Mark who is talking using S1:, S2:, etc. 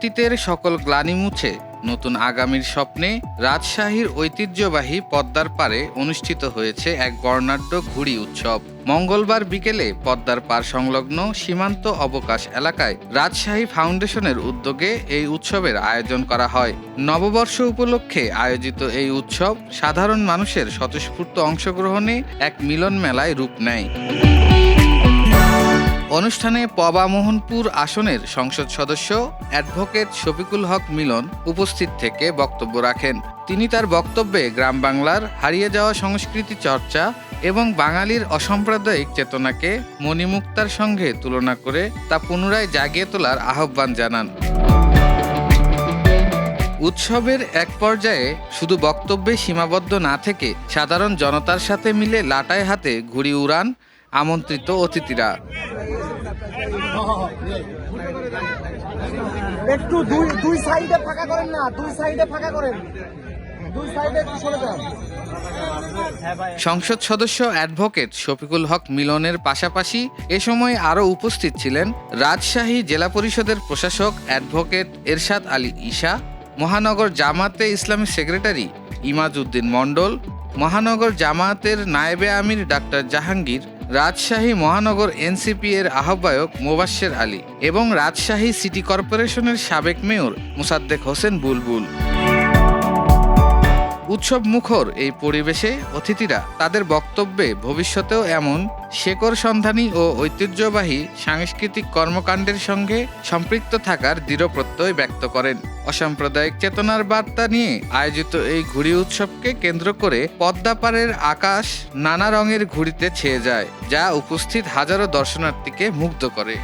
S1: অতীতের সকল গ্লানি মুছে নতুন আগামীর স্বপ্নে রাজশাহীর ঐতিহ্যবাহী পদ্মার পাড়ে অনুষ্ঠিত হয়েছে এক বর্ণাঢ্য ঘুড়ি উৎসব। মঙ্গলবার বিকেলে পদ্মার পাড় সংলগ্ন সীমান্ত অবকাশ এলাকায় রাজশাহী ফাউন্ডেশনের উদ্যোগে এই উৎসবের আয়োজন করা হয়। নববর্ষ উপলক্ষে আয়োজিত এই উৎসব সাধারণ মানুষের স্বতঃস্ফূর্ত অংশগ্রহণে এক মিলন মেলায় রূপ নেয়। অনুষ্ঠানে পবা মোহনপুর আসনের সংসদ সদস্য অ্যাডভোকেট শফিকুল হক মিলন উপস্থিত থেকে বক্তব্য রাখেন। তিনি তার বক্তব্যে গ্রাম বাংলার হারিয়ে যাওয়া সংস্কৃতি চর্চা এবং বাঙালির অসাম্প্রদায়িক চেতনাকে মণিমুক্তার সঙ্গে তুলনা করে তা পুনরায় জাগিয়ে তোলার আহ্বান জানান। উৎসবের এক পর্যায়ে শুধু বক্তব্যে সীমাবদ্ধ না থেকে সাধারণ জনতার সাথে মিলে লাটাই হাতে ঘুড়ি উড়ান আমন্ত্রিত অতিথিরা।
S2: একটু দুই সাইডে ফাঁকা করেন না, দুই সাইডে ফাঁকা করেন, দুই সাইডে একটু সরে যান।
S1: সংসদ সদস্য অ্যাডভোকেট শফিকুল হক মিলনের পাশাপাশি এ সময় আরও উপস্থিত ছিলেন রাজশাহী জেলা পরিষদের প্রশাসক অ্যাডভোকেট এরশাদ আলী ঈশা, মহানগর জামাতে ইসলামী সেক্রেটারি ইমাজ উদ্দিন মণ্ডল, মহানগর জামায়াতের নায়েবে আমির ডাক্তার জাহাঙ্গীর, রাজশাহী মহানগর এনসিপি এর আহ্বায়ক মোবাশ্বের আলী এবং রাজশাহী সিটি কর্পোরেশনের সাবেক মেয়র মোসাদ্দেক হোসেন বুলবুল। উৎসব মুখর এই পরিবেশে অতিথিরা তাদের বক্তব্যে ভবিষ্যতেও এমন শেকড় সন্ধানী ও ঐতিহ্যবাহী সাংস্কৃতিক কর্মকাণ্ডের সঙ্গে সম্পৃক্ত থাকার দৃঢ় প্রত্যয় ব্যক্ত করেন। অসাম্প্রদায়িক চেতনার বার্তা নিয়ে আয়োজিত এই ঘুড়ি উৎসবকে কেন্দ্র করে পদ্মা পাড়ের আকাশ নানা রঙের ঘুড়িতে ছেয়ে যায়, যা উপস্থিত হাজারো দর্শনার্থীকে মুগ্ধ করে।